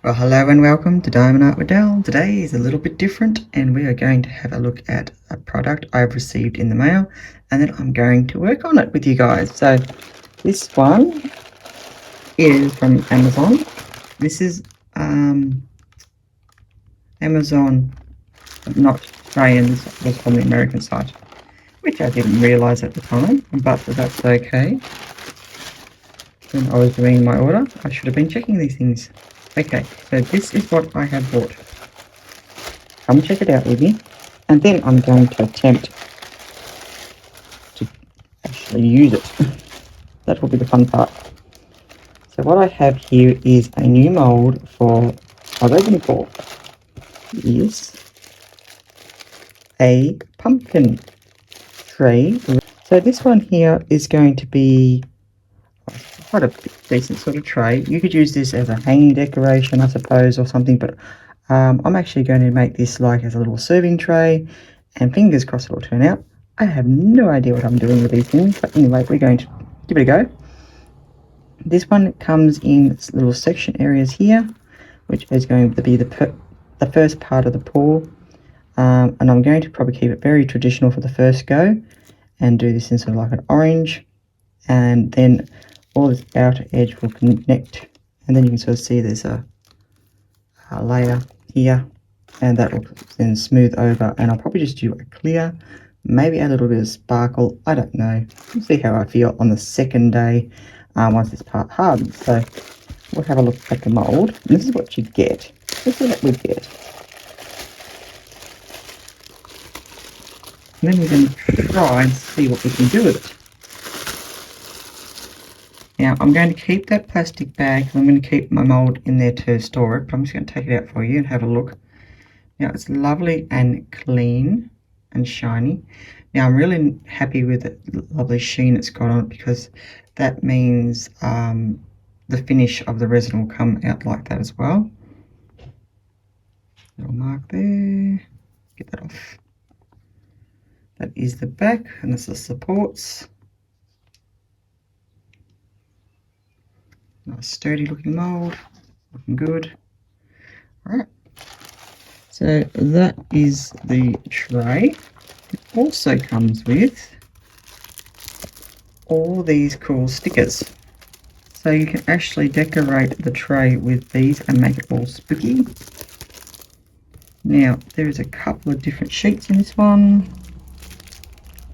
Well, hello and welcome to Diamond Art with Del. Today is a little bit different and we are going to have a look at a product I've received in the mail and then I'm going to work on it with you guys. So this one is from Amazon. This is Amazon, not Australian, this was from the American site, which I didn't realise at the time, but that's okay. When I was doing my order, I should have been checking these things. Okay, so this is what I have bought. Come check it out with me, and then I'm going to attempt to actually use it. That will be the fun part. So what I have here is a new mould for a resin pour. Is a pumpkin tree. So this one here is going to be quite a decent sort of tray. You could use this as a hanging decoration, I suppose, or something, but I'm actually going to make this like as a little serving tray, and fingers crossed it'll turn out. I have no idea what I'm doing with these things, but anyway, we're going to give it a go. This one comes in little section areas here, which is going to be the first part of the pour, and I'm going to probably keep it very traditional for the first go and do this in sort of like an orange, and then all this outer edge will connect, and then you can sort of see there's a layer here, and that will then smooth over, and I'll probably just do a clear, maybe add a little bit of sparkle, I don't know. We'll see how I feel on the second day once this part hardens. So we'll have a look at the mould. This is what you get. This is what we get. And then we're going to try and see what we can do with it. Now, I'm going to keep that plastic bag. I'm going to keep my mould in there to store it, but I'm just going to take it out for you and have a look. Now, it's lovely and clean and shiny. Now, I'm really happy with the lovely sheen it's got on it, because that means the finish of the resin will come out like that as well. Little mark there. Get that off. That is the back, and this is the supports. Nice sturdy looking mould, looking good. Alright, so that is the tray. It also comes with all these cool stickers. So you can actually decorate the tray with these and make it all spooky. Now, there is a couple of different sheets in this one.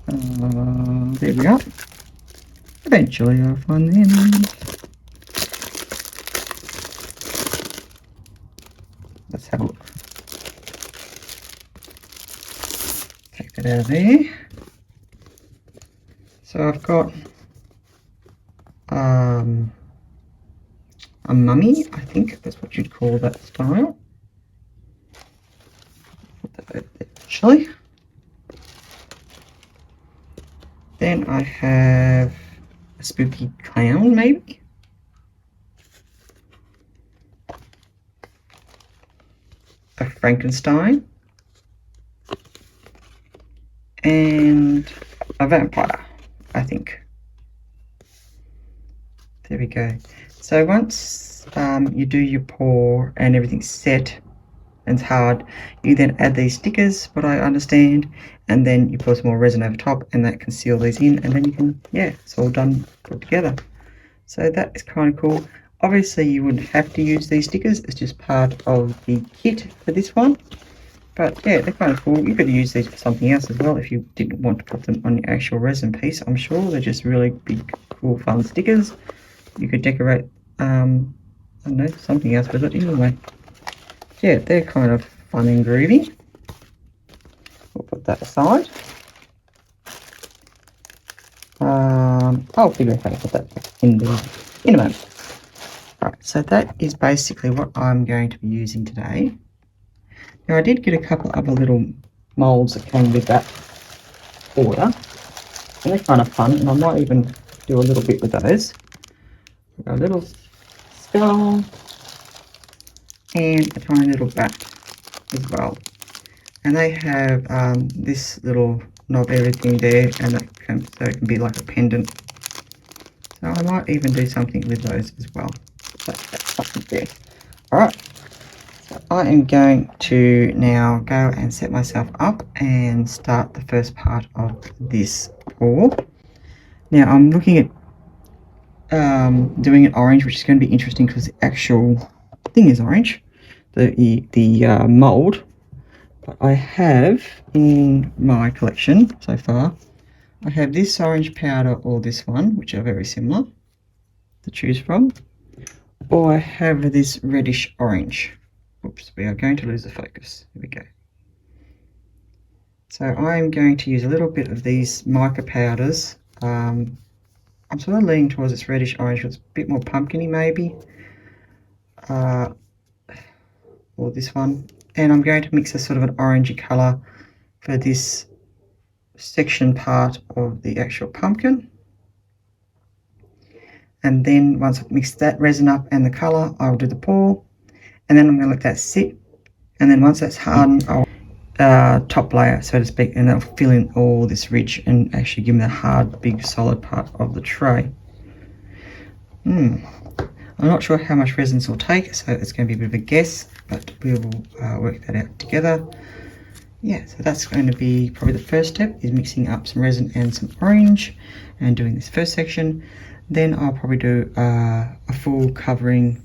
There we are. Eventually I'll find them. Let's have a look. Take that out of there. So I've got a mummy, I think that's what you'd call that style. Put that over there actually. Then I have a spooky clown, maybe. A Frankenstein, and a vampire, I think. There we go. So once you do your pour and everything's set and it's hard, you then add these stickers, what I understand, and then you put some more resin over top, and that can seal these in, and then you can, yeah, it's all done, put together. So that is kind of cool. Obviously you wouldn't have to use these stickers, it's just part of the kit for this one. But yeah, they're kind of cool. You could use these for something else as well if you didn't want to put them on your actual resin piece. I'm sure they're just really big, cool, fun stickers. You could decorate, I don't know, something else with it anyway. Yeah, they're kind of fun and groovy. We'll put that aside. I'll figure out how to put that back in there in a moment. Right, so that is basically what I'm going to be using today. Now I did get a couple of other little moulds that came with that order, and they're kind of fun, and I might even do a little bit with those. We've got a little skull and a tiny little bat as well, and they have this little knob everything there, and that can, so it can be like a pendant. So I might even do something with those as well. So that's something there. Alright, I am going to now go and set myself up and start the first part of this pour. Now I'm looking at doing it orange, which is going to be interesting because the actual thing is orange, the mould. But I have in my collection so far, I have this orange powder or this one, which are very similar to choose from, or I have this reddish orange. Oops, we are going to lose the focus. Here we go. So I'm going to use a little bit of these mica powders. I'm sort of leaning towards this reddish orange, it's a bit more pumpkiny maybe, or this one. And I'm going to mix a sort of an orangey colour for this section part of the actual pumpkin. And then once I've mixed that resin up and the colour, I'll do the pour. And then I'm going to let that sit. And then once that's hardened, I'll top layer, so to speak, and that'll fill in all this ridge and actually give me the hard, big, solid part of the tray. I'm not sure how much resin this will take, so it's going to be a bit of a guess, but we will work that out together. Yeah, so that's going to be probably the first step, is mixing up some resin and some orange and doing this first section. Then I'll probably do a full covering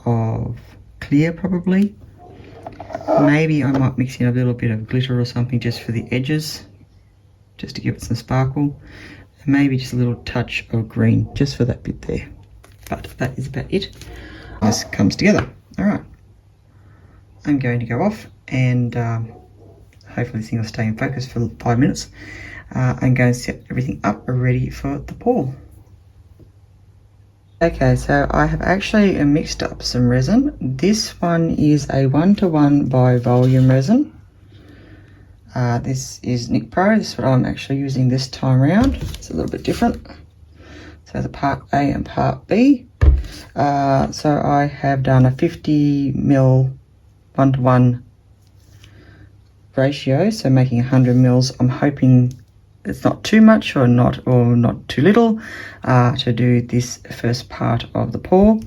of clear probably. Maybe I might mix in a little bit of glitter or something just for the edges, just to give it some sparkle. And maybe just a little touch of green just for that bit there. But that is about it. This comes together. All right. I'm going to go off and hopefully this thing will stay in focus for 5 minutes. I'm going to set everything up ready for the pour. Okay, so I have actually mixed up some resin. This one is a 1:1 by volume resin. This is Mica Powders. This is what I'm actually using this time around. It's a little bit different. So the part A and part B. So I have done a 50 ml 1:1 ratio, so making 100 mils. I'm hoping it's not too much or not too little to do this first part of the pour.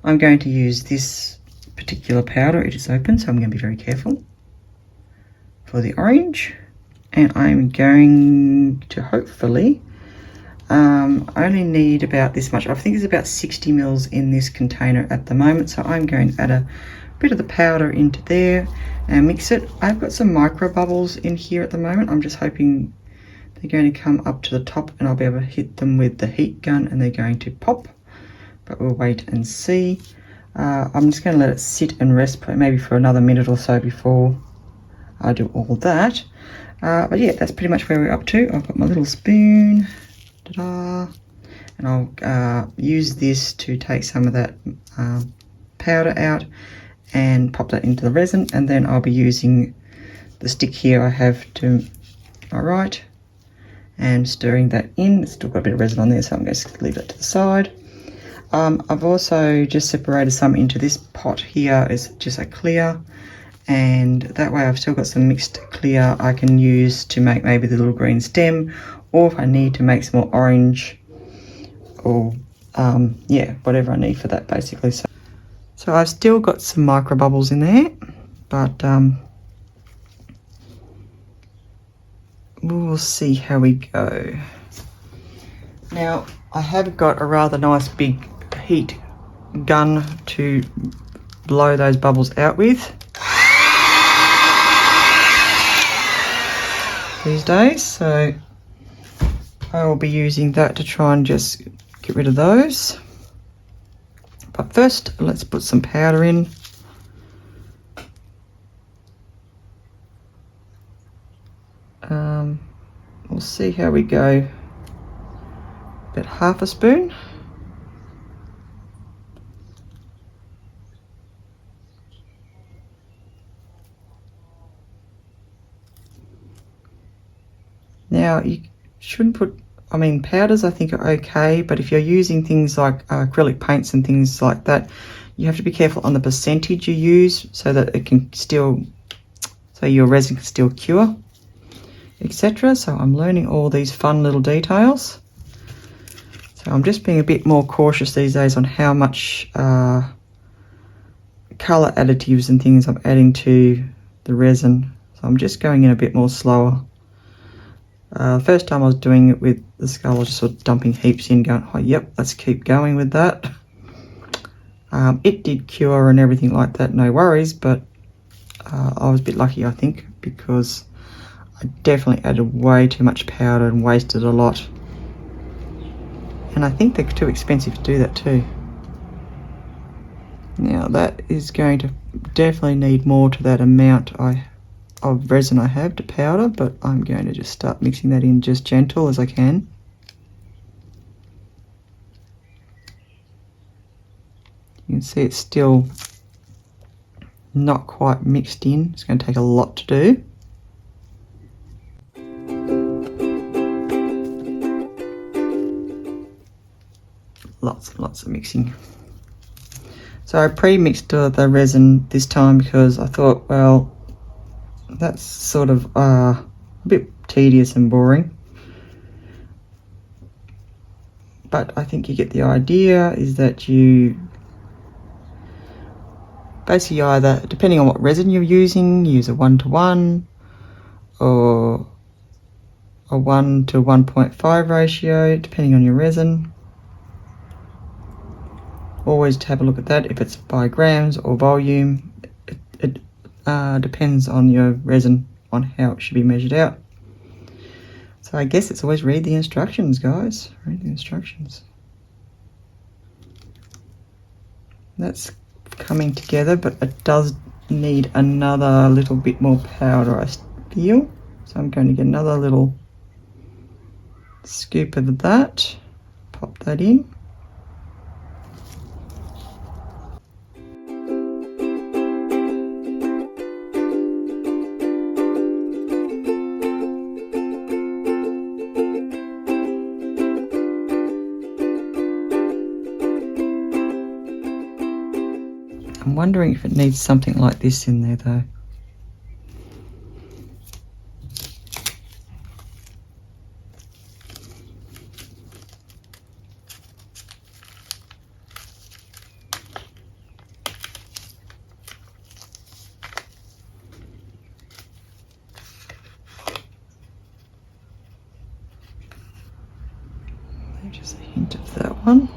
I'm going to use this particular powder. It is open, so I'm going to be very careful for the orange, and I'm going to hopefully only need about this much. I think there's about 60 mils in this container at the moment, so I'm going to add a bit of the powder into there and mix it. I've got some micro bubbles in here at the moment. I'm just hoping they're going to come up to the top and I'll be able to hit them with the heat gun and they're going to pop, but we'll wait and see. I'm just going to let it sit and rest maybe for another minute or so before I do all that. But yeah, that's pretty much where we're up to. I've got my little spoon, ta-da, and I'll use this to take some of that powder out and pop that into the resin, and then I'll be using the stick here I have to my right and stirring that in. It's still got a bit of resin on there, so I'm going to leave that to the side. I've also just separated some into this pot here. It's just a clear, and that way I've still got some mixed clear I can use to make maybe the little green stem, or if I need to make some more orange, or yeah, whatever I need for that basically. So I've still got some micro bubbles in there, but we'll see how we go. Now I have got a rather nice big heat gun to blow those bubbles out with these days, so I will be using that to try and just get rid of those. But first, let's put some powder in. We'll see how we go. About half a spoon. Now, you shouldn't put, I mean, powders I think are okay, but if you're using things like acrylic paints and things like that, you have to be careful on the percentage you use so that it can still, so your resin can still cure, etc. So I'm learning all these fun little details. So I'm just being a bit more cautious these days on how much colour colour additives and things I'm adding to the resin, so I'm just going in a bit more slower. The first time I was doing it with the skull, I was just sort of dumping heaps in, going, oh yep, let's keep going with that. It did cure and everything like that, no worries, but I was a bit lucky, I think, because I definitely added way too much powder and wasted a lot. And I think they're too expensive to do that too. Now that is going to definitely need more to that amount of resin I have to powder, but I'm going to just start mixing that in just gentle as I can. You can see it's still not quite mixed in. It's going to take a lot to do. Lots and lots of mixing. So I pre-mixed the resin this time because I thought, well, that's sort of a bit tedious and boring. But I think you get the idea, is that you basically either, depending on what resin you're using, use a 1:1 or a 1:1.5 ratio, depending on your resin. Always have a look at that. If it's by grams or volume, it depends on your resin on how it should be measured out. So I guess it's always read the instructions, guys. Read the instructions. That's coming together, but it does need another little bit more powder, I feel. So I'm going to get another little scoop of that, pop that in. I'm wondering if it needs something like this in there though. Just a hint of that one.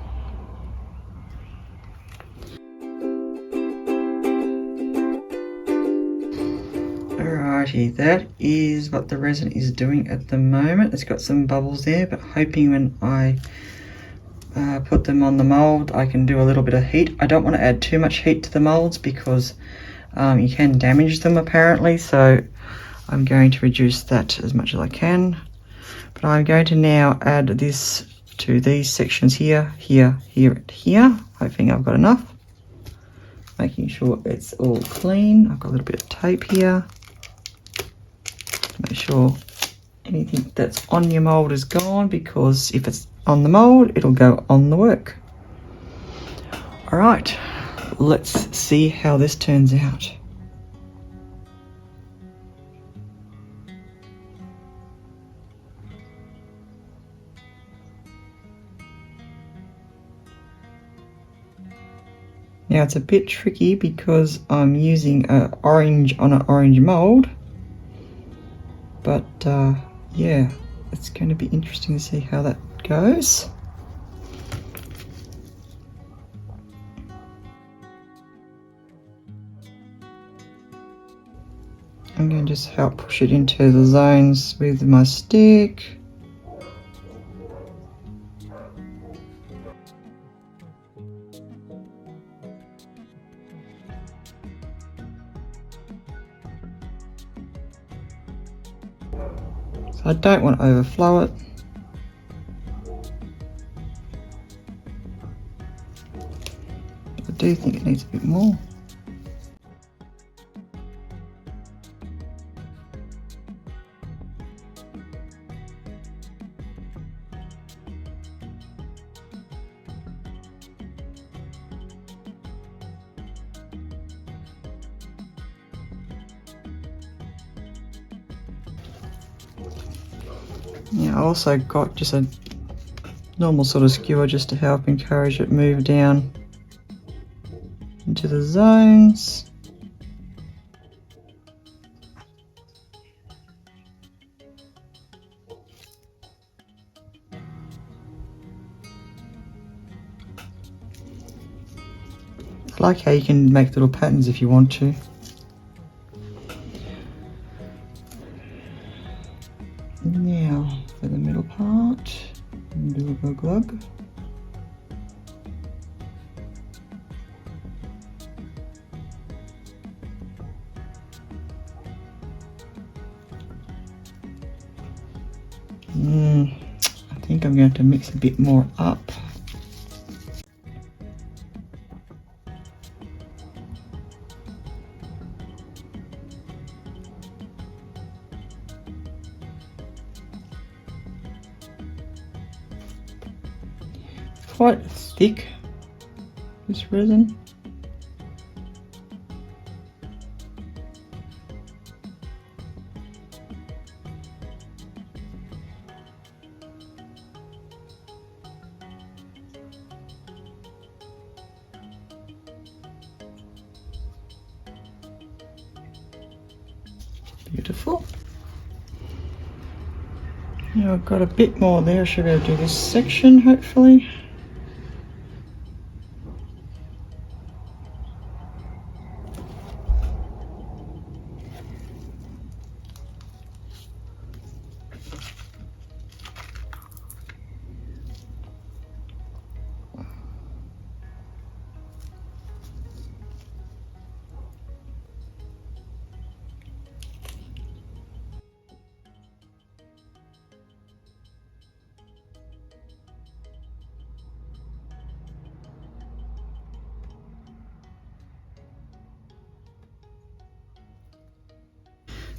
Alrighty, that is what the resin is doing at the moment. It's got some bubbles there, but hoping when I put them on the mould I can do a little bit of heat. I don't want to add too much heat to the moulds because you can damage them apparently, so I'm going to reduce that as much as I can. But I'm going to now add this to these sections here, here, here, and here. Hoping I've got enough. Making sure it's all clean. I've got a little bit of tape here. Make sure anything that's on your mould is gone, because if it's on the mould, it'll go on the work. All right, let's see how this turns out. Now it's a bit tricky because I'm using an orange on an orange mould. But yeah, it's going to be interesting to see how that goes. I'm going to just help push it into the zones with my stick. I don't want to overflow it. I do think it needs a bit more. Yeah, I also got just a normal sort of skewer just to help encourage it move down into the zones. I like how you can make little patterns if you want to. Now for the middle part, do a glug glug. I think I'm going to mix a bit more up. Quite thick, this resin. Beautiful. Now I've got a bit more there. I should be able to do this section, hopefully.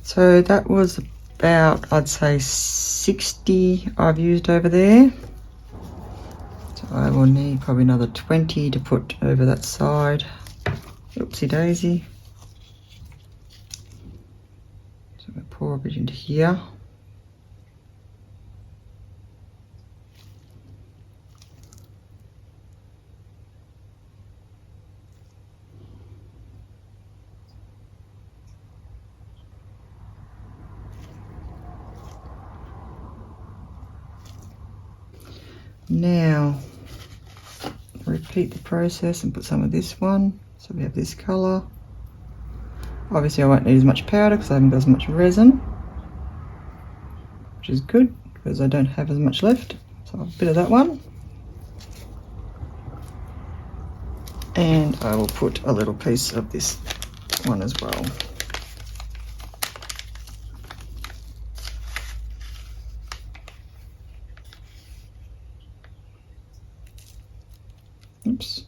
So that was about, I'd say 60 I've used over there. So I will need probably another 20 to put over that side. Oopsie daisy. So I'm going to pour a bit into here. Now, repeat the process and put some of this one. So we have this colour. Obviously I won't need as much powder because I haven't got as much resin, which is good because I don't have as much left. So a bit of that one. And I will put a little piece of this one as well. Oops.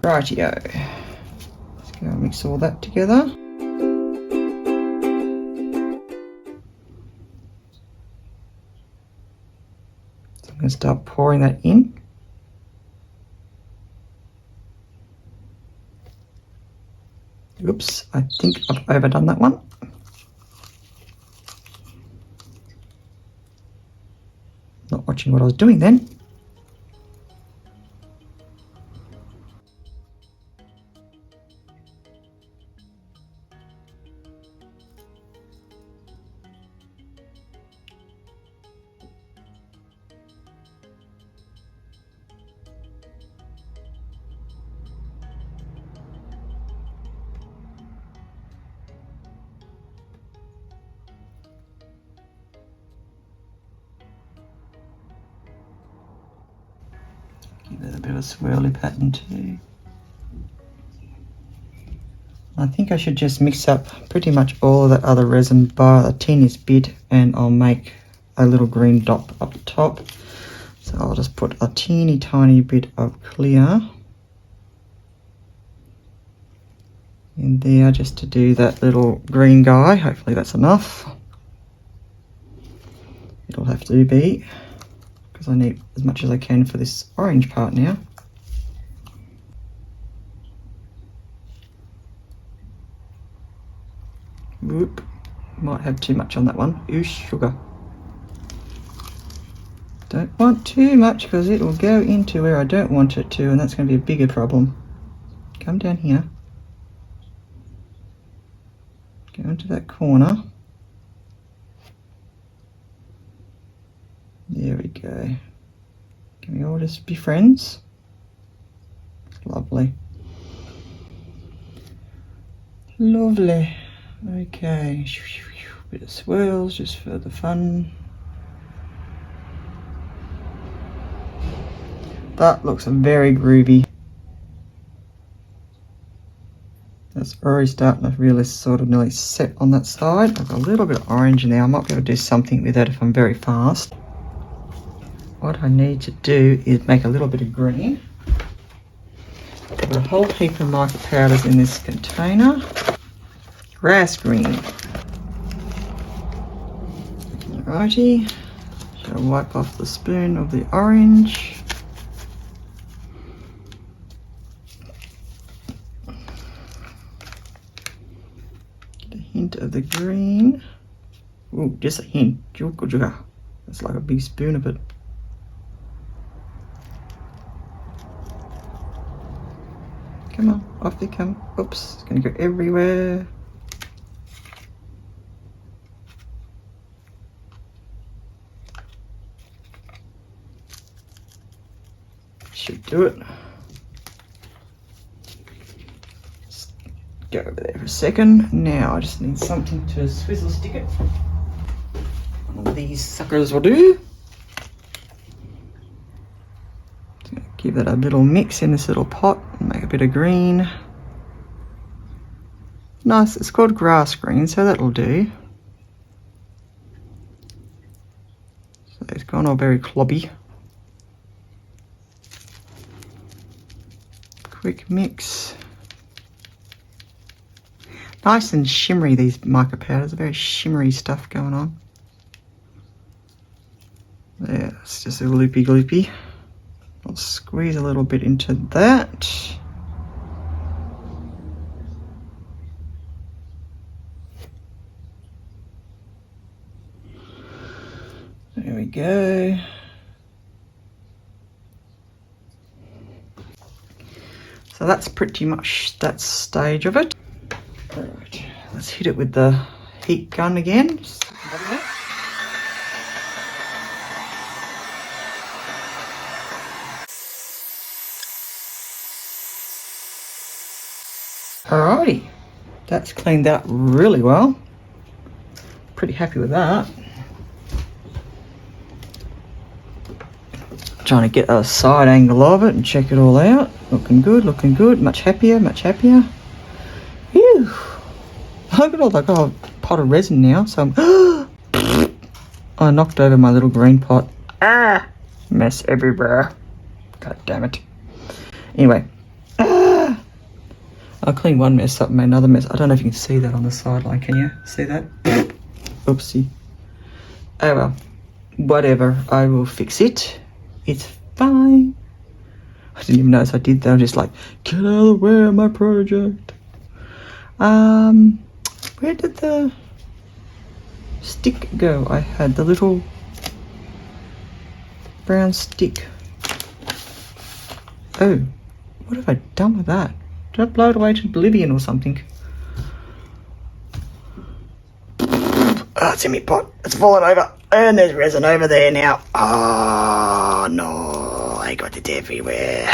Rightio. Let's go and mix all that together. So I'm going to start pouring that in. Oops, I think I've overdone that one. Not watching what I was doing then. Give it a bit of a swirly pattern too. I think I should just mix up pretty much all of the other resin by the teeniest bit, and I'll make a little green dot up the top. So I'll just put a teeny tiny bit of clear in there just to do that little green guy. Hopefully that's enough. It'll have to be, because I need as much as I can for this orange part now. Whoop, might have too much on that one. Ooh, sugar. don't want too much because it will go into where I don't want it to, and that's going to be a bigger problem. Come down here. Go into that corner. There we go. Can we all just be friends? Lovely. Lovely. Okay. Bit of swirls just for the fun. That looks very groovy. That's already starting to really sort of nearly set on that side. I've got a little bit of orange in there. I might be able to do something with that if I'm very fast. What I need to do is make a little bit of green. I've got a whole heap of mica powders in this container. Grass green. Alrighty. So I'll wipe off the spoon of the orange. Get a hint of the green. Oh, just a hint. That's like a big spoon of it. Come on, off they come. Oops, it's going to go everywhere. Should do it. Just go over there for a second. Now I just need something to swizzle stick it. One of these suckers will do. Give that a little mix in this little pot and make a bit of green. Nice, it's called grass green, so that'll do. So it's gone all very clobby. Quick mix. Nice and shimmery, these mica powders, very shimmery stuff going on. There, it's just a loopy gloopy. I'll squeeze a little bit into that. There we go. So that's pretty much that stage of it. All right, let's hit it with the heat gun again. Alrighty, that's cleaned out really well. Pretty happy with that. Trying to get a side angle of it and check it all out. Looking good, looking good. Much happier, much happier. Phew. Look at all that. I've got a pot of resin now, so I'm I knocked over my little green pot. Ah! Mess everywhere. God damn it. Anyway. I'll clean one mess up and make another mess. I don't know if you can see that on the sideline. Can you see that? Oopsie. Oh well. Whatever. I will fix it. It's fine. I didn't even notice I did that. I'm just like, get out of the way of my project. Where did the stick go? I had the little brown stick. Oh, what have I done with that? Did I blow it away to oblivion or something? Oh, it's in my pot. It's fallen over. And there's resin over there now. Oh, no. I got it everywhere.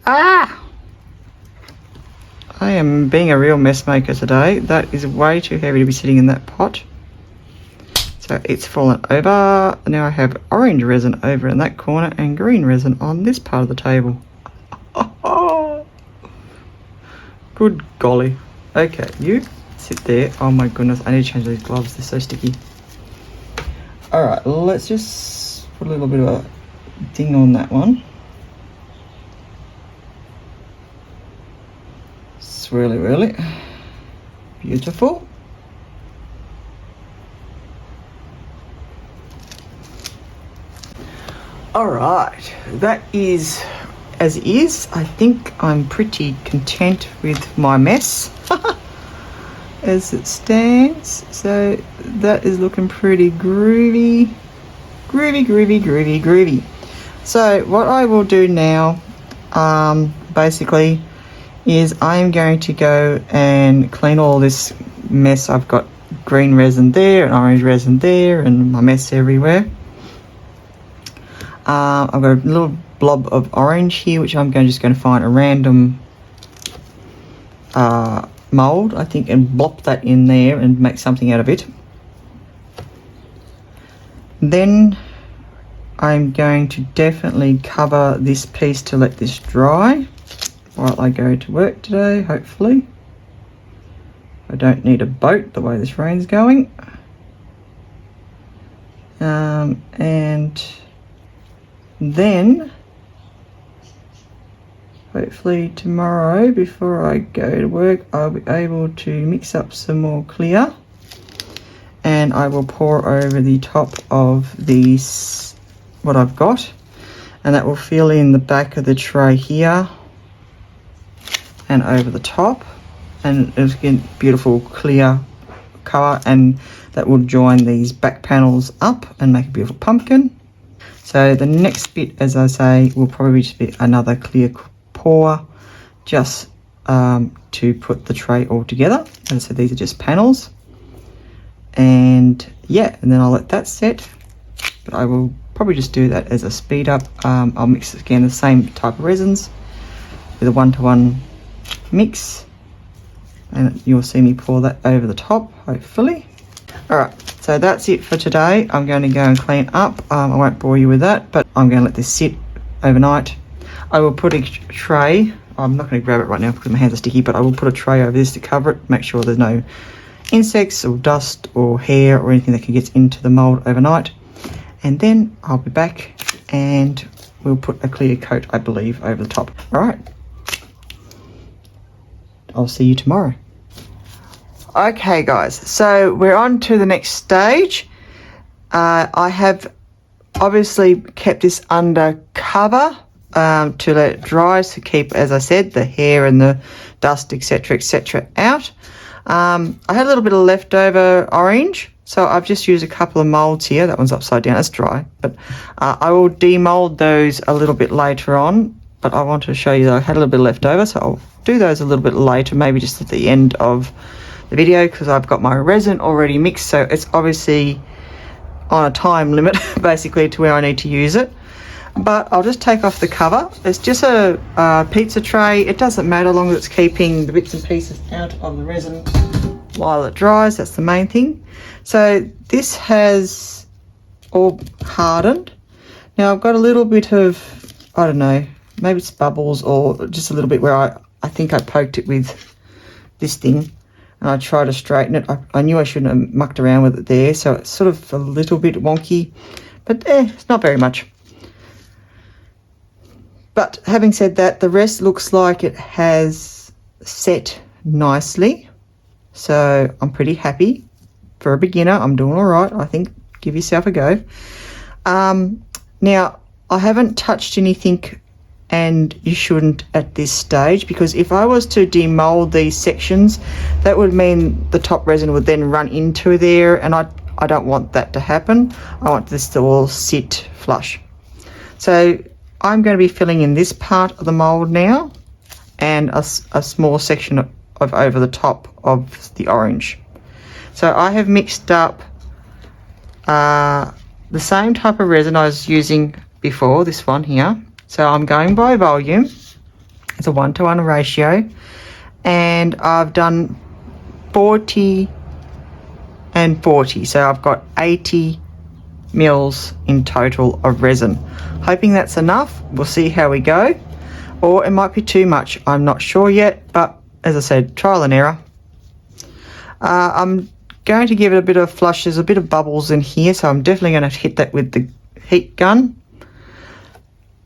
Ah! I am being a real mess maker today. That is way too heavy to be sitting in that pot. So it's fallen over. Now I have orange resin over in that corner and green resin on this part of the table. Good golly. Okay, you sit there. Oh my goodness, I need to change these gloves. They're so sticky. Alright, let's just put a little bit of a ding on that one. Swirly whirly. Beautiful. Alright, that is as it is. I think I'm pretty content with my mess. as it stands. So that is looking pretty groovy. Groovy. So what I will do now, basically, is I am going to go and clean all this mess. I've got green resin there and orange resin there and my mess everywhere. I've got a little blob of orange here, which I'm just going to find a random mould, I think, and blop that in there and make something out of it. Then I'm going to definitely cover this piece to let this dry while I go to work today, hopefully. I don't need a boat the way this rain's going. And then hopefully tomorrow before I go to work I'll be able to mix up some more clear, and I will pour over the top of these what I've got, and that will fill in the back of the tray here and over the top, and it'll get beautiful clear colour, and that will join these back panels up and make a beautiful pumpkin. So the next bit, as I say, will probably just be another clear pour, just to put the tray all together. And so these are just panels, and yeah, and then I'll let that set. But I will probably just do that as a speed up. I'll mix again the same type of resins with a 1-to-1 mix, and you'll see me pour that over the top, hopefully. All right, so that's it for today. I'm going to go and clean up. I won't bore you with that, but I'm going to let this sit overnight. I will put a tray, I'm not going to grab it right now because my hands are sticky, but I will put a tray over this to cover it, make sure there's no insects or dust or hair or anything that can get into the mould overnight. And then I'll be back and we'll put a clear coat, I believe, over the top. All right, I'll see you tomorrow. Okay guys, so we're on to the next stage. I have obviously kept this under cover to let it dry, to keep, as I said, the hair and the dust, etc., out. I had a little bit of leftover orange, so I've just used a couple of moulds here. That one's upside down, it's dry, but I will demould those a little bit later on. But I wanted to show you that I had a little bit left over, so I'll do those a little bit later, maybe just at the end of the video, because I've got my resin already mixed, so it's obviously on a time limit basically to where I need to use it. But I'll just take off the cover. It's just a pizza tray. It doesn't matter as long as it's keeping the bits and pieces out of the resin while it dries. That's the main thing. So this has all hardened. Now I've got a little bit of, I don't know, maybe it's bubbles or just a little bit where I think I poked it with this thing. And I tried to straighten it. I knew I shouldn't have mucked around with it there, so it's sort of a little bit wonky, but it's not very much. But having said that, the rest looks like it has set nicely, so I'm pretty happy. For a beginner, I'm doing all right, I think. Give yourself a go. Now, I haven't touched anything, and you shouldn't at this stage, because if I was to demould these sections, that would mean the top resin would then run into there, and I don't want that to happen. I want this to all sit flush. So I'm going to be filling in this part of the mould now, and a small section of over the top of the orange. So I have mixed up the same type of resin I was using before, this one here. So I'm going by volume. It's a 1-to-1 ratio, and I've done 40 and 40. So I've got 80 mils in total of resin. Hoping that's enough. We'll see how we go. Or it might be too much. I'm not sure yet, but as I said, trial and error. I'm going to give it a bit of flush. There's a bit of bubbles in here, so I'm definitely going to hit that with the heat gun.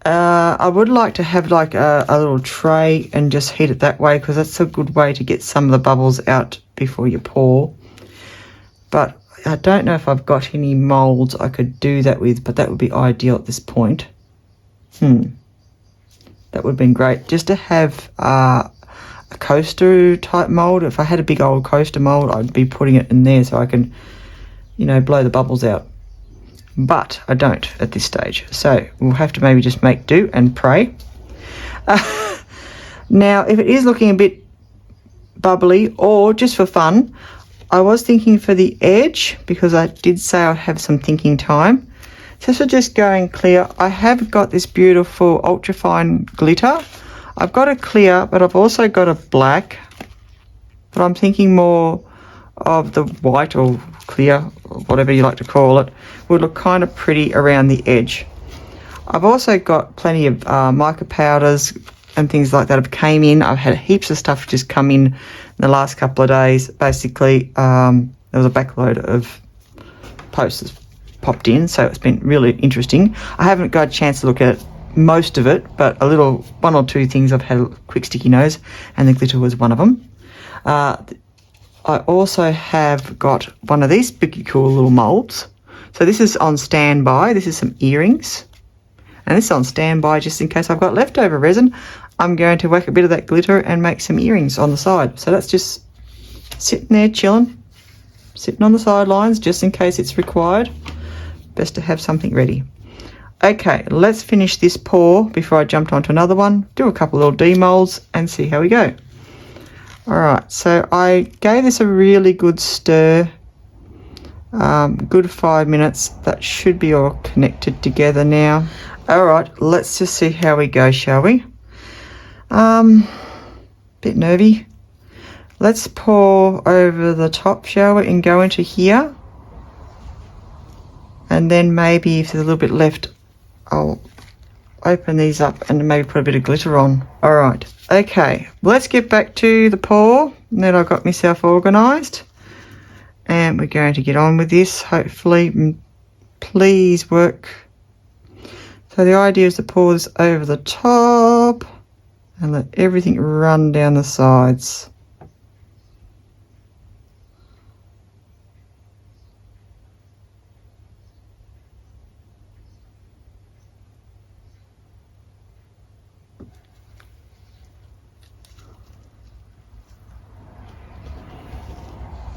I would like to have like a little tray and just heat it that way, because that's a good way to get some of the bubbles out before you pour. But I don't know if I've got any moulds I could do that with, but that would be ideal at this point. That would have been great, just to have a a coaster type mould. If I had a big old coaster mould, I'd be putting it in there so I can, you know, blow the bubbles out. But I don't at this stage. So we'll have to maybe just make do and pray. Now, if it is looking a bit bubbly or just for fun, I was thinking for the edge, because I did say I'd have some thinking time. So for just going clear, I have got this beautiful ultrafine glitter. I've got a clear, but I've also got a black. But I'm thinking more of the white or clear, or whatever you like to call it, would look kind of pretty around the edge. I've also got plenty of mica powders and things like that have came in. I've had heaps of stuff just come in the last couple of days. Basically, there was a backload of posters popped in, so it's been really interesting. I haven't got a chance to look at most of it, but a little, one or two things I've had a quick sticky nose, and the glitter was one of them. I also have got one of these spooky cool little moulds. So this is on standby. This is some earrings. And this is on standby just in case I've got leftover resin. I'm going to whack a bit of that glitter and make some earrings on the side. So that's just sitting there chilling, sitting on the sidelines just in case it's required. Best to have something ready. Okay, let's finish this pour before I jump onto another one. Do a couple little demoulds and see how we go. Alright, so I gave this a really good stir. Good 5 minutes. That should be all connected together now. Alright, let's just see how we go, shall we? Bit nervy. Let's pour over the top, shall we, and go into here. And then maybe if there's a little bit left, I'll open these up and maybe put a bit of glitter on. Alright, okay, let's get back to the pour. Now I've got myself organised. And we're going to get on with this, hopefully. Please work. So the idea is to pour this over the top and let everything run down the sides.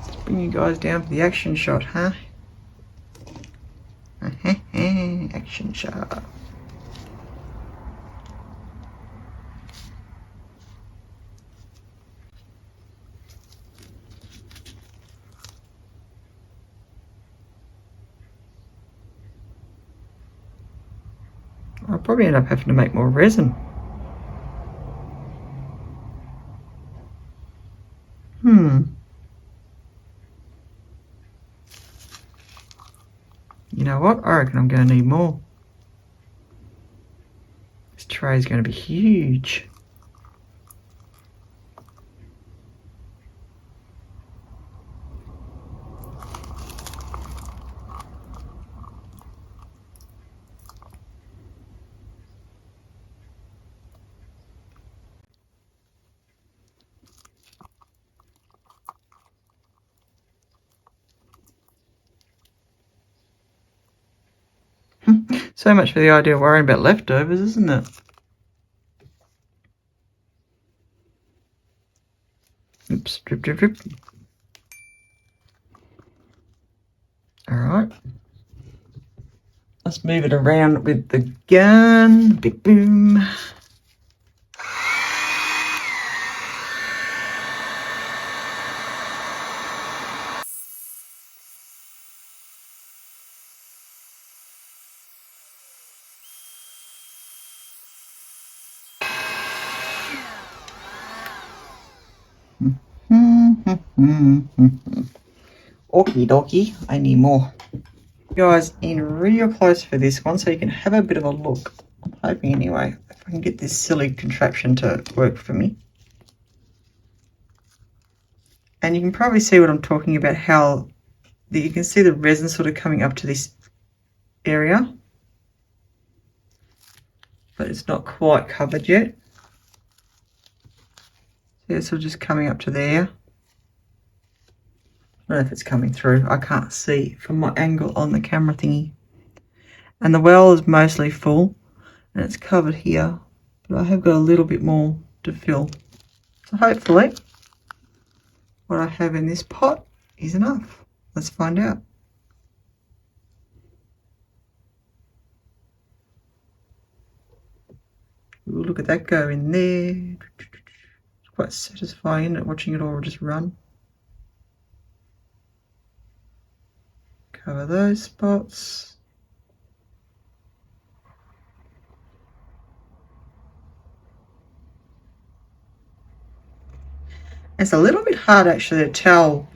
Let's bring you guys down for the action shot, huh? Action shot. I'll probably end up having to make more resin. You know what? I reckon I'm going to need more. This tray is going to be huge. So much for the idea of worrying about leftovers, isn't it? Oops, drip, drip, drip. All right. Let's move it around with the gun. Big boom. Okie dokie, I need more. Guys, in real close for this one so you can have a bit of a look. I'm hoping anyway, if I can get this silly contraption to work for me. And you can probably see what I'm talking about, how you can see the resin sort of coming up to this area. But it's not quite covered yet. So it's sort of just coming up to there. I don't know if it's coming through. I can't see from my angle on the camera thingy. And the well is mostly full and it's covered here, but I have got a little bit more to fill. So hopefully what I have in this pot is enough. Let's find out. Ooh, look at that go in there. It's quite satisfying, isn't it, watching it all just run. Cover those spots. It's a little bit hard actually to tell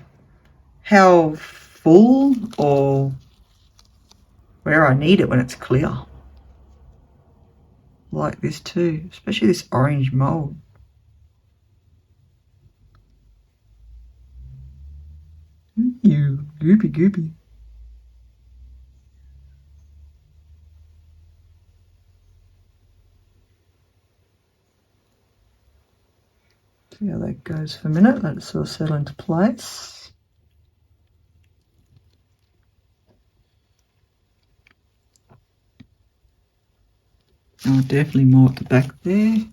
how full or where I need it when it's clear. Like this too, especially this orange mould. You goopy goopy. See how that goes for a minute. Let it sort of settle into place. Oh, definitely more at the back there.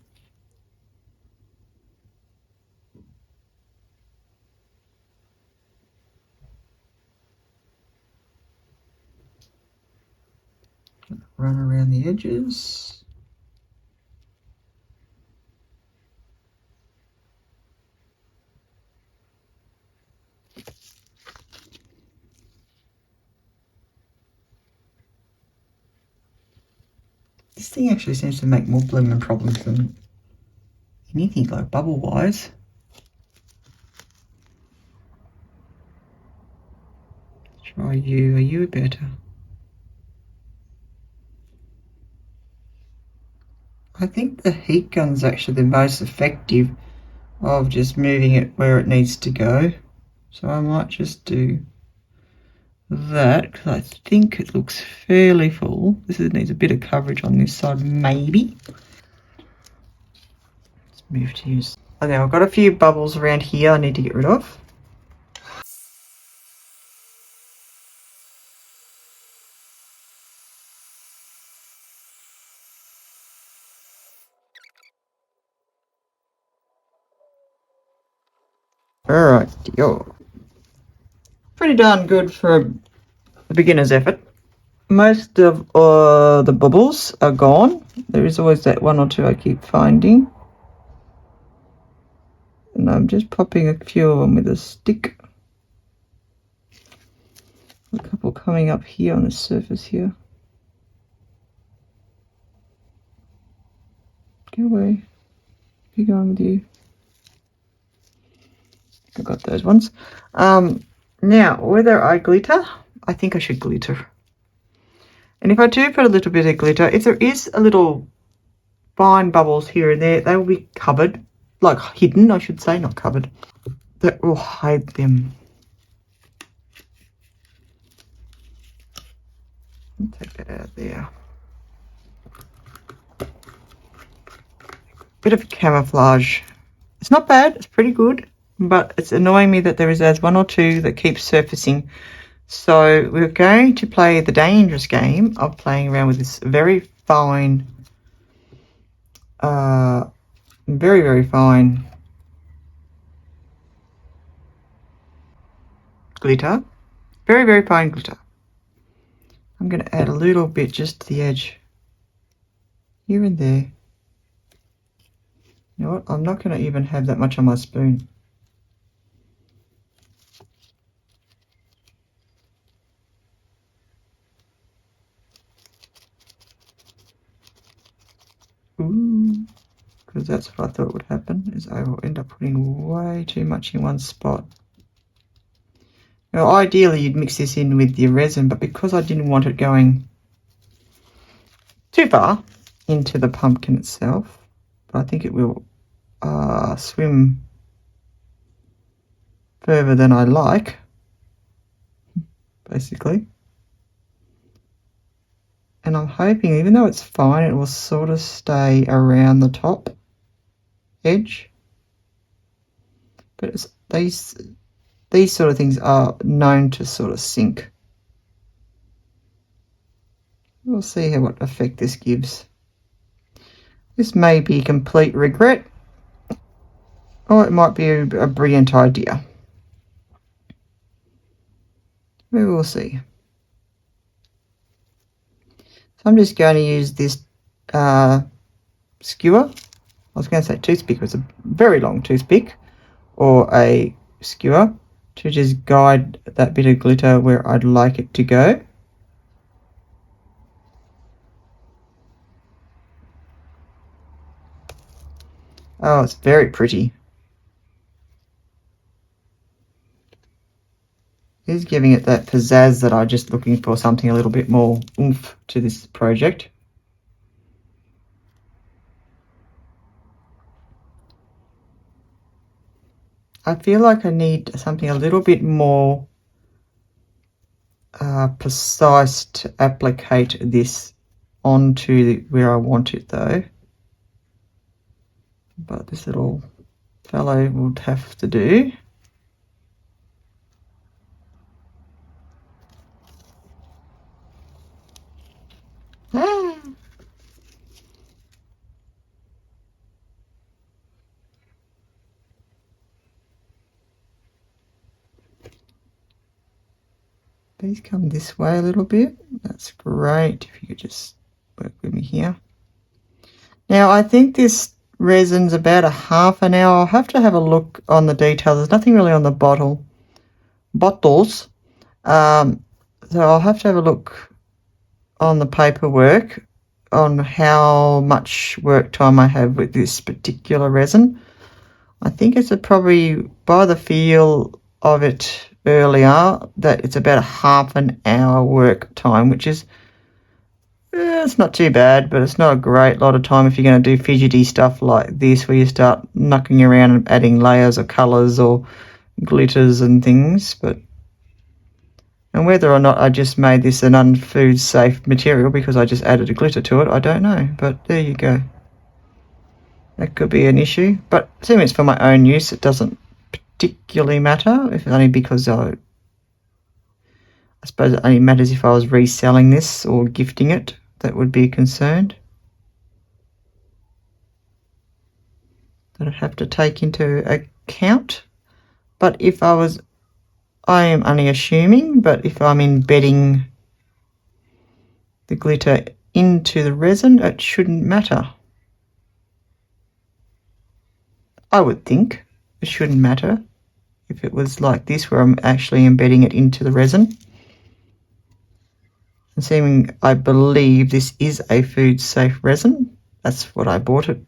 Run around the edges. This thing actually seems to make more blooming problems than anything, like bubble wise. Try you, are you better? I think the heat gun's actually the most effective of just moving it where it needs to go. So I might just do that because I think it looks fairly full. This needs a bit of coverage on this side, maybe. Let's move to use. Okay, I've got a few bubbles around here I need to get rid of. Alright, yo. Pretty darn good for a beginner's effort. Most of the bubbles are gone. There is always that one or two I keep finding. And I'm just popping a few of them with a stick. A couple coming up here on the surface here. Go away. Be going with you. I got those ones. Now, whether I glitter, I think I should glitter. And if I do put a little bit of glitter, if there is a little fine bubbles here and there, they will be covered, like hidden, I should say, not covered. That will hide them. Take that out of there. Bit of camouflage. It's not bad, it's pretty good, but it's annoying me that there is as one or two that keep surfacing. So we're going to play the dangerous game of playing around with this very fine, very fine glitter. Very fine glitter. I'm going to add a little bit just to the edge. Here and there. You know what? I'm not going to even have that much on my spoon. Ooh, because that's what I thought would happen, is I will end up putting way too much in one spot. Now, ideally, you'd mix this in with your resin, but because I didn't want it going too far into the pumpkin itself, but I think it will swim further than I like, basically. And I'm hoping, even though it's fine, it will sort of stay around the top edge. But it's, these sort of things are known to sort of sink. We'll see what effect this gives. This may be complete regret. or it might be a brilliant idea. We will see. So I'm just going to use this skewer. I was going to say toothpick, it's a very long toothpick, or a skewer, to just guide that bit of glitter where I'd like it to go. Oh, it's very pretty. It's giving it that pizzazz that I'm just looking for, something a little bit more oomph to this project. I feel like I need something a little bit more precise to applicate this onto where I want it though. But this little fellow would have to do. Please come this way a little bit. That's great. If you could just work with me here. Now I think this resin's about a half an hour. I'll have to have a look on the details. There's nothing really on the bottles. So I'll have to have a look on the paperwork on how much work time I have with this particular resin. I think it's probably, by the feel of it earlier, that it's about a half an hour work time, which is it's not too bad, but it's not a great lot of time if you're going to do fidgety stuff like this, where you start knocking around and adding layers of colours or glitters and things. And whether or not I just made this an unfood safe material because I just added a glitter to it, I don't know, but there you go. That could be an issue, but assuming it's for my own use, it doesn't particularly matter, if only because I suppose it only matters if I was reselling this or gifting it. That would be concerned. That I'd have to take into account. But if I am only assuming, but if I'm embedding the glitter into the resin, it shouldn't matter. I would think it shouldn't matter if it was like this, where I'm actually embedding it into the resin. Assuming I believe this is a food safe resin. That's what I bought it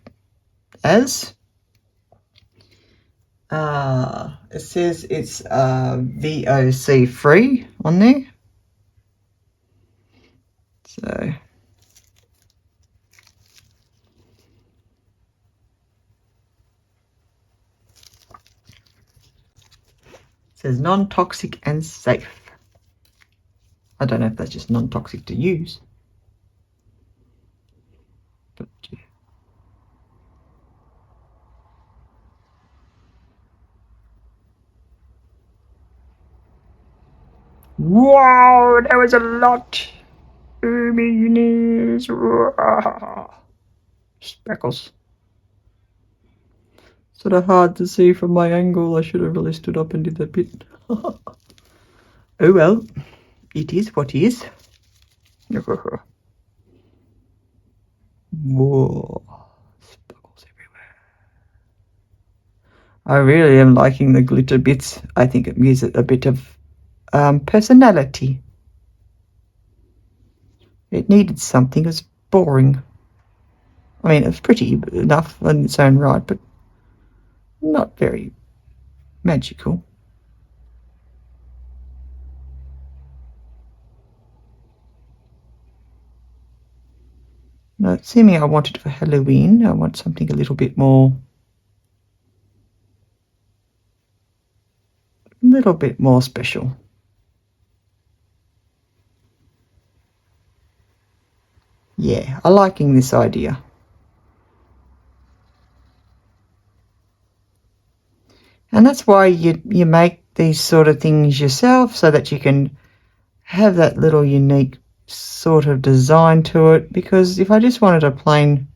as. It says it's VOC free on there. So it says non-toxic and safe. I don't know if that's just non-toxic to use. But yeah. Wow, that was a lot. Millionaires. Speckles. Sort of hard to see from my angle. I should have really stood up and did that bit. Oh well, it is what it is. Whoa, speckles everywhere. I really am liking the glitter bits. I think it gives it a bit of personality. It needed something. It was boring. I mean, it's pretty enough in its own right, but not very magical. Now, assuming I want it for Halloween, I want something a little bit more special. Yeah, I'm liking this idea. And that's why you make these sort of things yourself, so that you can have that little unique sort of design to it. Because if I just wanted a plain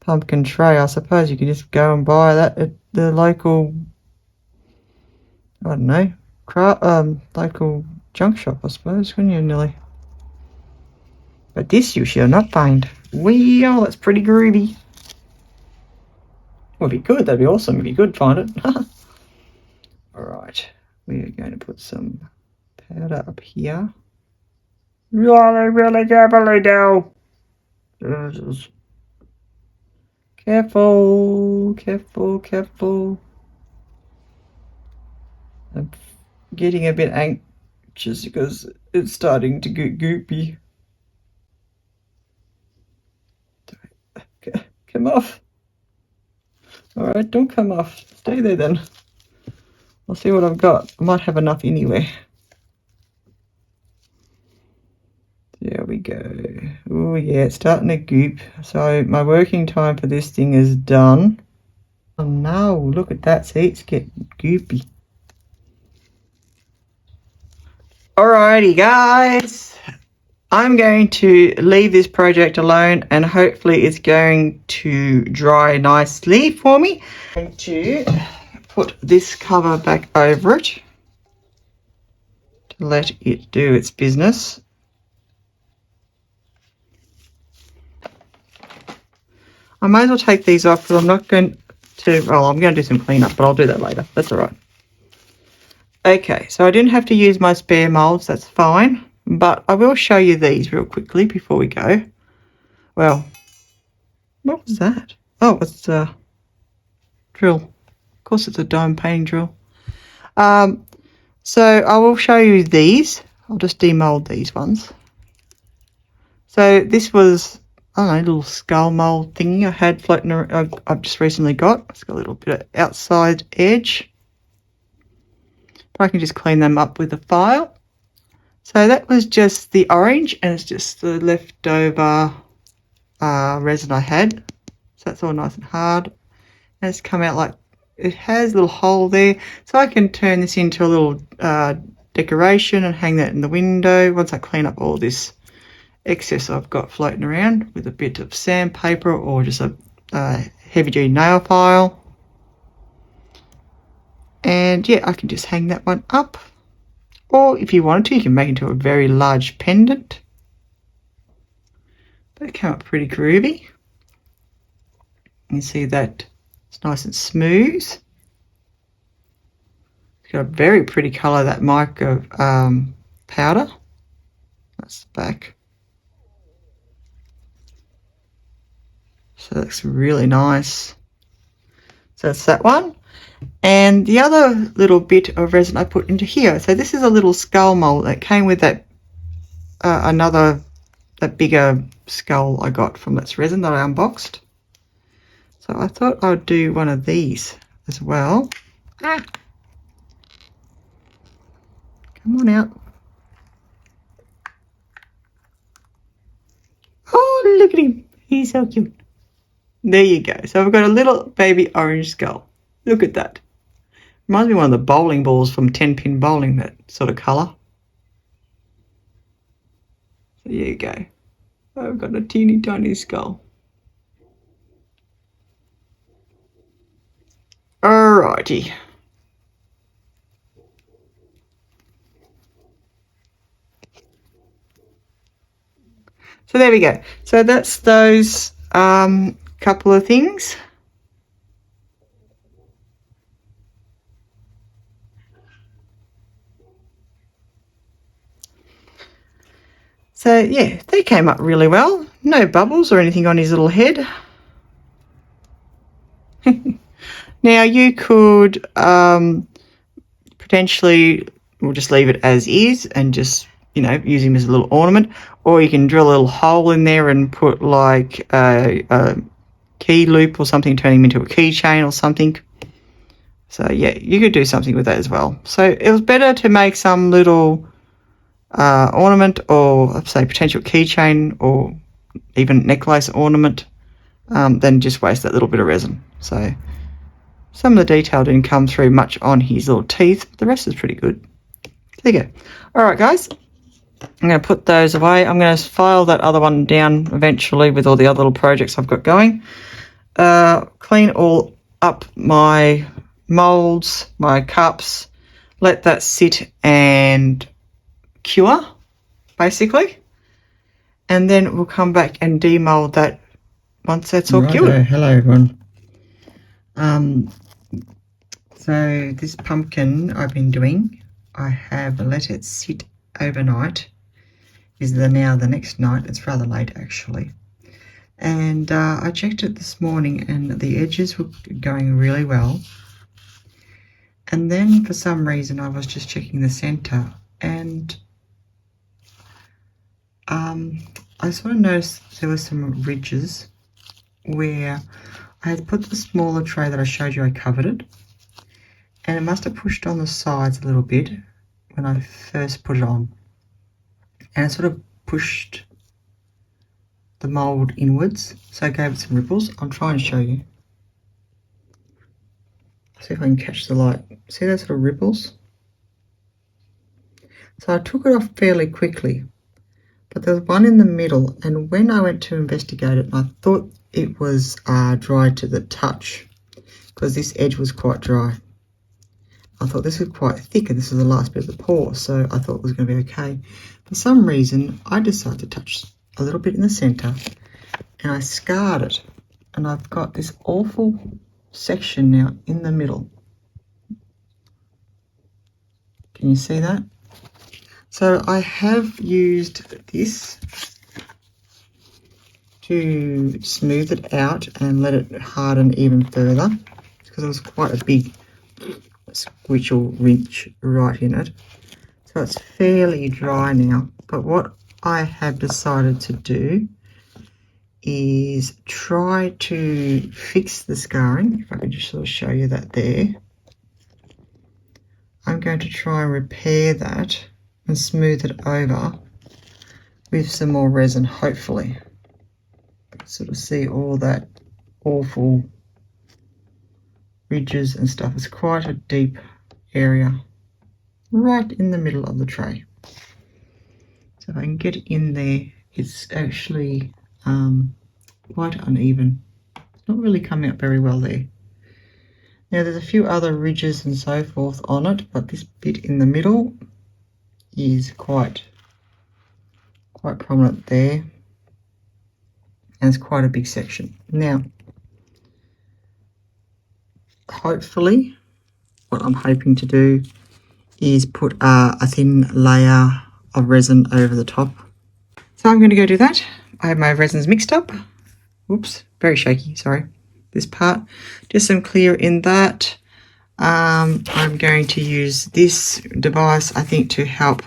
pumpkin tray, I suppose you could just go and buy that at the local, I don't know, local junk shop, I suppose, couldn't you, Nelly? But this you shall not find. Well, that's pretty groovy. Would be good. That'd be awesome if you could find it. All right, we are going to put some powder up here. Really carefully now. Careful, careful, careful. I'm getting a bit anxious because it's starting to get goopy. Come off. Alright, don't come off. Stay there then. I'll see what I've got. I might have enough anyway. There we go. Oh yeah, it's starting to goop. So my working time for this thing is done. Oh no, look at that. See, it's getting goopy. Alrighty guys, I'm going to leave this project alone and hopefully it's going to dry nicely for me. I'm going to put this cover back over it to let it do its business. I might as well take these off because I'm not going to, well, I'm going to do some cleanup, but I'll do that later. That's all right. Okay, so I didn't have to use my spare molds, that's fine. But I will show you these real quickly before we go. Well, what was that? Oh, it's a drill. Of course it's a diamond painting drill. So I will show you these. I'll just demold these ones. So this was, I don't know, a little skull mold thingy I had floating around. I've just recently got. It's got a little bit of outside edge. But I can just clean them up with a file. So that was just the orange, and it's just the leftover resin I had. So that's all nice and hard. And it's come out like, it has a little hole there. So I can turn this into a little decoration and hang that in the window once I clean up all this excess I've got floating around with a bit of sandpaper or just a heavy duty nail file. And yeah, I can just hang that one up. Or if you wanted to, you can make it into a very large pendant. But it came up pretty groovy. You see that it's nice and smooth. It's got a very pretty colour, that Mica powder. That's the back. So that's really nice. So that's that one. And the other little bit of resin I put into here. So this is a little skull mold that came with that that bigger skull I got from this resin that I unboxed. So I thought I would do one of these as well. Come on out. Oh, look at him. He's so cute. There you go. So I've got a little baby orange skull. Look at that. Reminds me of one of the bowling balls from 10-pin bowling, that sort of colour. So there you go. I've got a teeny tiny skull. Alrighty. So there we go. So that's those couple of things. So yeah, they came up really well. No bubbles or anything on his little head. Now you could potentially, we'll just leave it as is and just, you know, use him as a little ornament, or you can drill a little hole in there and put like a key loop or something, turn him into a keychain or something. So yeah, you could do something with that as well. So it was better to make some little ornament, or say potential keychain or even necklace ornament, than just waste that little bit of resin. So some of the detail didn't come through much on his little teeth, but the rest is pretty good. There you go. All right, guys, I'm going to put those away. I'm going to file that other one down eventually with all the other little projects I've got going. Clean all up my moulds, my cups, let that sit and cure, basically. And then we'll come back and demould that once that's all cured. Hello everyone. So this pumpkin I've been doing, I have let it sit overnight. Is now the next night. It's rather late actually. And I checked it this morning and the edges were going really well. And then for some reason I was just checking the center and I sort of noticed there were some ridges where I had put the smaller tray that I showed you, I covered it, and it must have pushed on the sides a little bit when I first put it on, and it sort of pushed the mould inwards, so I gave it some ripples. I'm trying to show you. See if I can catch the light. See those sort of ripples? So I took it off fairly quickly, but there was one in the middle, and when I went to investigate it, I thought it was dry to the touch because this edge was quite dry. I thought this was quite thick and this was the last bit of the pour, so I thought it was going to be okay. For some reason, I decided to touch a little bit in the center and I scarred it, and I've got this awful section now in the middle. Can you see that? So I have used this to smooth it out and let it harden even further because it was quite a big squishel wrench right in it. So it's fairly dry now, but what I have decided to do is try to fix the scarring. If I can just sort of show you that there. I'm going to try and repair that and smooth it over with some more resin, hopefully. Sort of see all that awful ridges and stuff. It's quite a deep area right in the middle of the tray. So if I can get in there, it's actually quite uneven. It's not really coming up very well there. Now there's a few other ridges and so forth on it, but this bit in the middle is quite prominent there, and it's quite a big section. Now hopefully what I'm hoping to do is put a thin layer of resin over the top. So I'm going to go do that. I have my resins mixed up. Whoops, very shaky, sorry. This part, just some clear in that. I'm going to use this device, I think, to help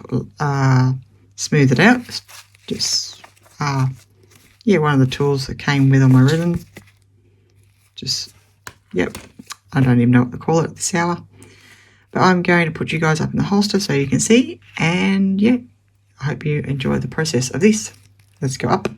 smooth it out. Just, yeah, one of the tools that came with on my resin. Just, yep, I don't even know what to call it at this hour. But I'm going to put you guys up in the holster so you can see. And yeah, I hope you enjoy the process of this. Let's go up.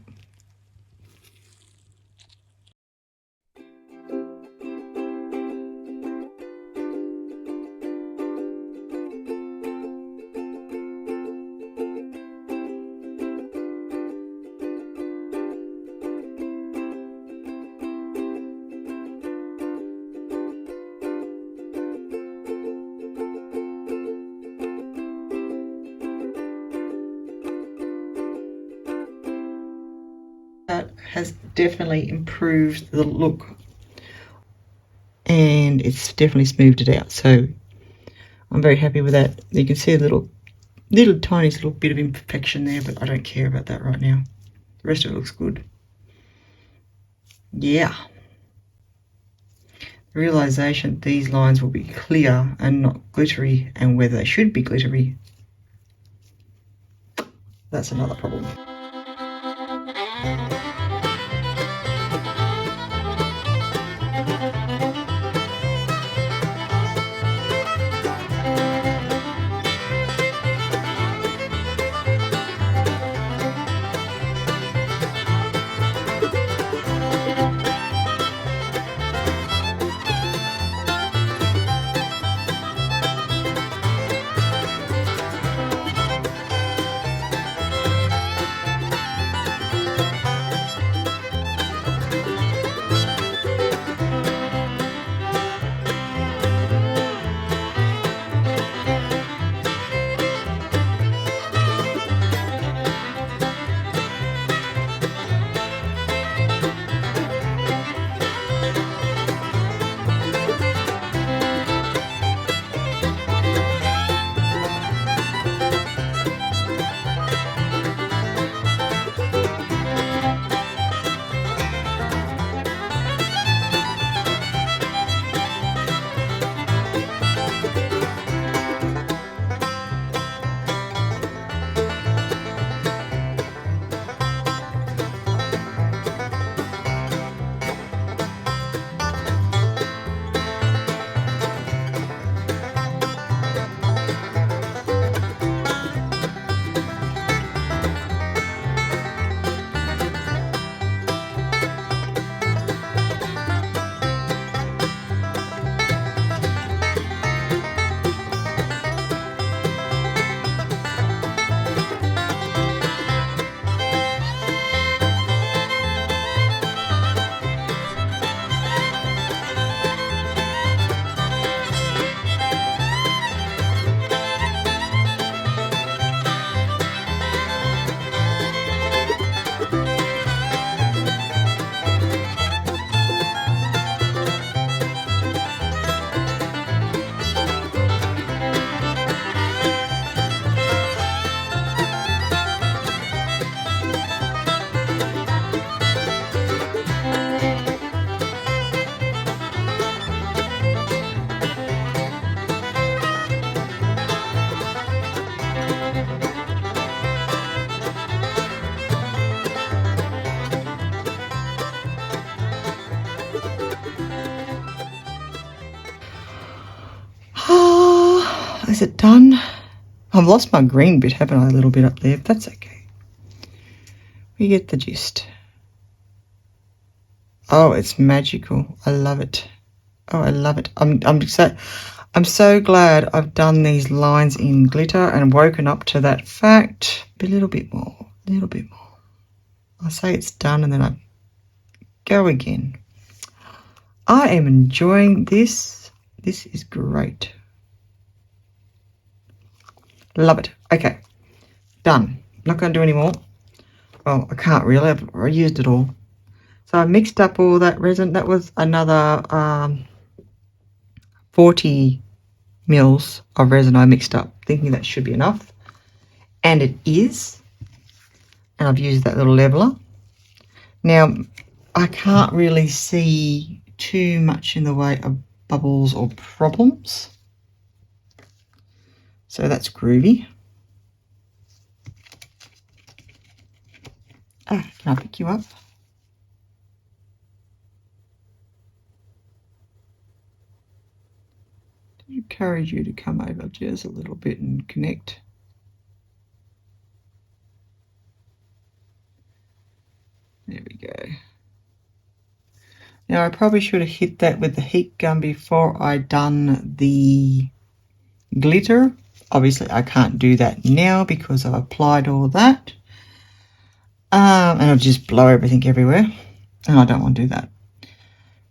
That has definitely improved the look, and it's definitely smoothed it out, so I'm very happy with that. You can see a little tiny little bit of imperfection there, but I don't care about that right now. The rest of it looks good. Yeah, the realization these lines will be clear and not glittery, and whether they should be glittery, that's another problem. is it done? I've lost my green bit, haven't I, a little bit up there, but that's okay. We get the gist. Oh, it's magical. I love it. Oh, I love it. I'm so glad I've done these lines in glitter and woken up to that fact. A little bit more, a little bit more. I say it's done and then I go again. I am enjoying this. This is great. Love it. Okay, done. Not going to do any more. Well, I can't really. I used it all. So I mixed up all that resin. That was another 40 mils of resin I mixed up, thinking that should be enough. And it is. And I've used that little leveler. Now, I can't really see too much in the way of bubbles or problems. So that's groovy. Ah, can I pick you up? I encourage you to come over just a little bit and connect. There we go. Now I probably should have hit that with the heat gun before I done the glitter. Obviously I can't do that now because I've applied all that. And it'll just blow everything everywhere. And I don't want to do that.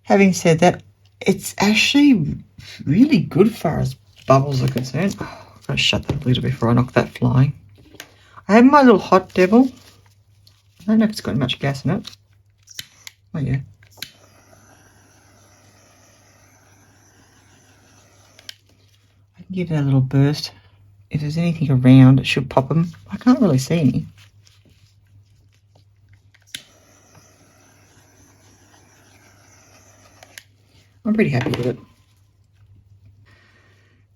Having said that, it's actually really good as far as bubbles are concerned. Oh, I've got to shut that glitter before I knock that flying. I have my little hot devil. I don't know if it's got much gas in it. Oh yeah. I can give it a little burst. If there's anything around, it should pop them. I can't really see any. I'm pretty happy with it.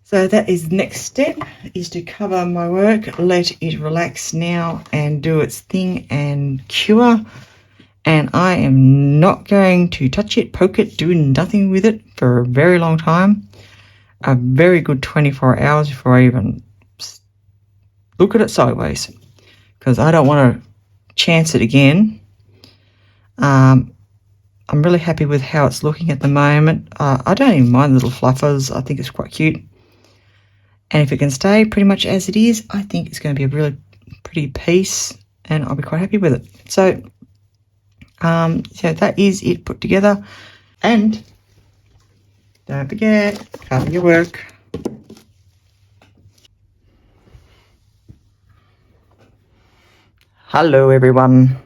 So that is the next step, is to cover my work, let it relax now and do its thing and cure. And I am not going to touch it, poke it, do nothing with it for a very long time. A very good 24 hours before I even look at it sideways, because I don't want to chance it again. I'm really happy with how it's looking at the moment. I don't even mind the little fluffers. I think it's quite cute. And if it can stay pretty much as it is, I think it's going to be a really pretty piece and I'll be quite happy with it. So, so that is it put together. And don't forget, cover your work. Hello everyone.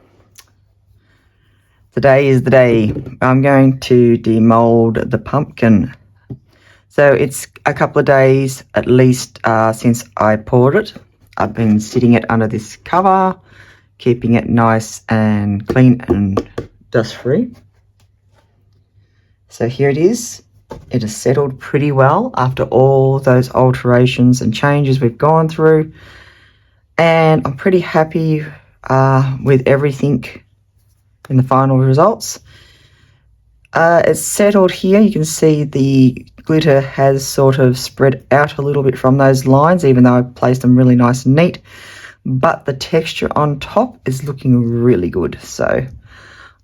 Today is the day. I'm going to demould the pumpkin. So it's a couple of days at least since I poured it. I've been sitting it under this cover, keeping it nice and clean and dust free. So here it is. It has settled pretty well after all those alterations and changes we've gone through. And I'm pretty happy with everything in the final results. It's settled here. You can see the glitter has sort of spread out a little bit from those lines, even though I placed them really nice and neat. But the texture on top is looking really good. So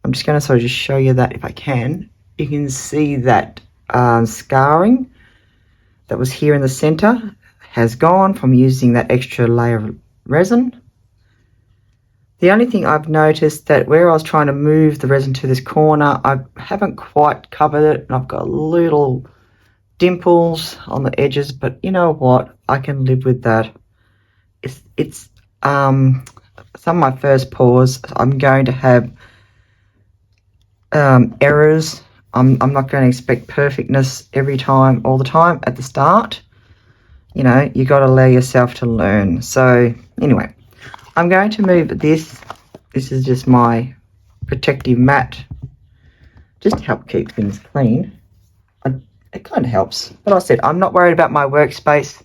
I'm just going to sort of just show you that if I can. You can see that scarring that was here in the center has gone from using that extra layer of resin. The only thing I've noticed that where I was trying to move the resin to this corner, I haven't quite covered it, and I've got little dimples on the edges, but you know what? I can live with that. It's some of my first pours. I'm going to have errors. I'm not going to expect perfectness every time, all the time at the start. You know, you got to allow yourself to learn. So anyway, I'm going to move this. This is just my protective mat, just to help keep things clean. It kind of helps. But I said, I'm not worried about my workspace.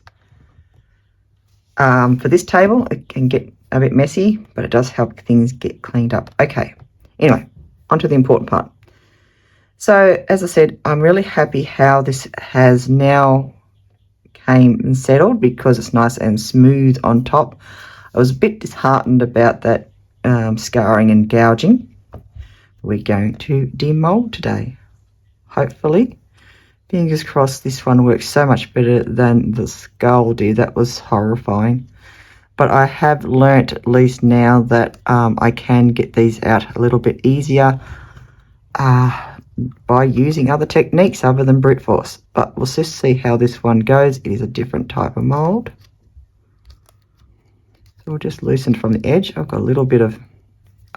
For this table, it can get a bit messy, but it does help things get cleaned up. Okay, anyway, on to the important part. So, as I said, I'm really happy how this has now came settled because it's nice and smooth on top. I was a bit disheartened about that scarring and gouging. We're going to demould today. Hopefully, fingers crossed, this one works so much better than the skull did. That was horrifying. But I have learnt at least now that I can get these out a little bit easier by using other techniques other than brute force. But we'll just see how this one goes. It is a different type of mould. So we'll just loosen from the edge. I've got a little bit of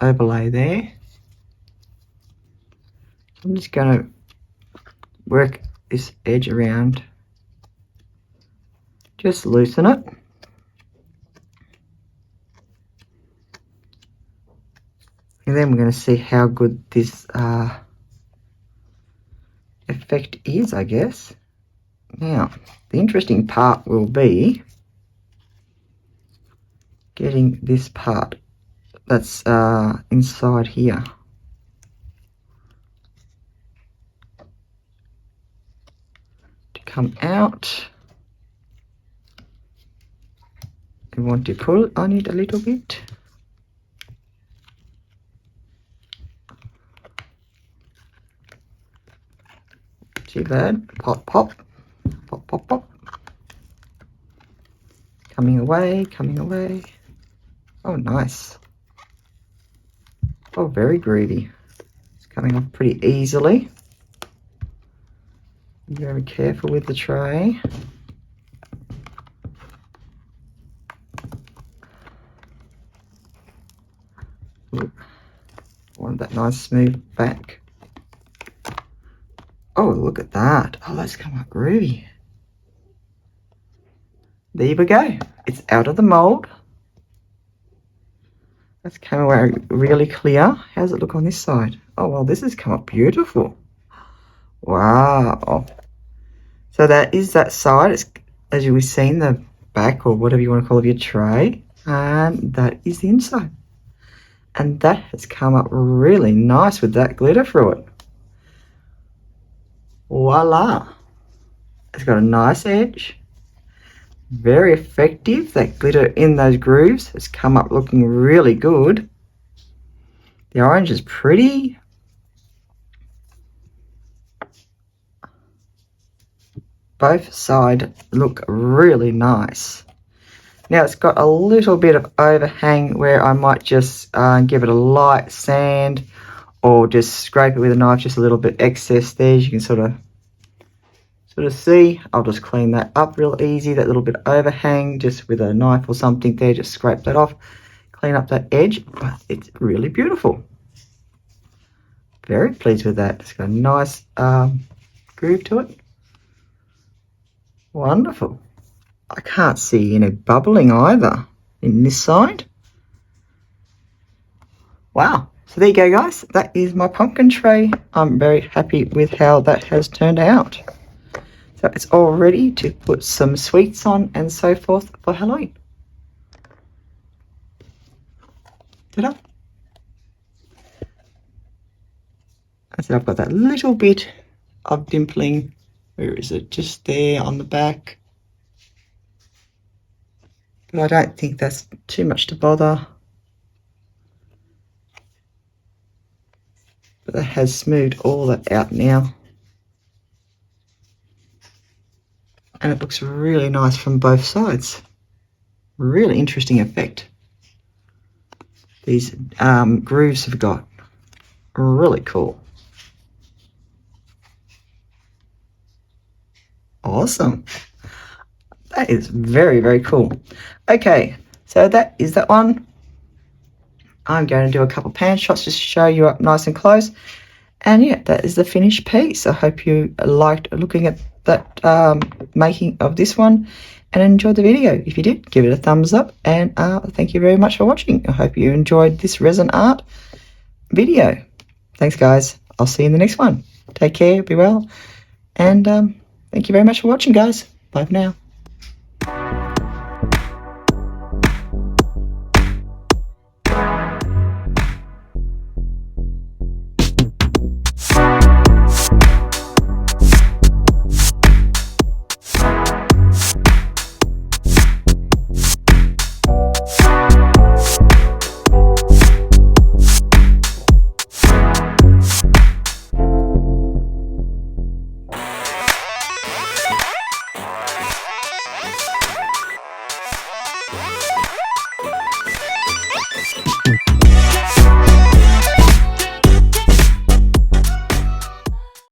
overlay there. I'm just going to work this edge around. Just loosen it. And then we're going to see how good this effect is, I guess. Now, the interesting part will be getting this part that's inside here. To come out. I want to pull on it a little bit. Too bad. Pop, pop, pop, pop, pop. Coming away, coming away. Oh, nice. Oh, very groovy. It's coming off pretty easily. Be very careful with the tray. Ooh. Want that nice smooth back. Oh, look at that. Oh, that's come out groovy. There we go. It's out of the mould. That's come away really clear. How does it look on this side? Oh, well, this has come up beautiful. Wow. So that is that side. It's, as you've seen, the back, or whatever you want to call it, your tray. And that is the inside. And that has come up really nice with that glitter through it. Voila. It's got a nice edge. Very effective. That glitter in those grooves has come up looking really good. The orange is pretty. Both sides look really nice. Now it's got a little bit of overhang where I might just give it a light sand or just scrape it with a knife, just a little bit excess there. As you can sort of see. I'll just clean that up real easy, that little bit of overhang, just with a knife or something there, just scrape that off, clean up that edge. But it's really beautiful. Very pleased with that. It's got a nice groove to it. Wonderful. I can't see any bubbling either in this side. Wow. So there you go, guys. That is my pumpkin tray. I'm very happy with how that has turned out. So it's all ready to put some sweets on and so forth for Halloween. Ta-da! So I've got that little bit of dimpling. Where is it? Just there on the back. But I don't think that's too much to bother. But that has smoothed all that out now. And it looks really nice from both sides. Really interesting effect. These grooves have got really cool. Awesome. That is very, very cool. Okay, so that is that one. I'm going to do a couple pan shots just to show you up nice and close. And yeah, that is the finished piece. I hope you liked looking at that making of this one and enjoyed the video. If you did, give it a thumbs up, and thank you very much for watching. I hope you enjoyed this resin art video. Thanks, guys. I'll see you in the next one. Take care, be well, and thank you very much for watching, guys. Bye for now.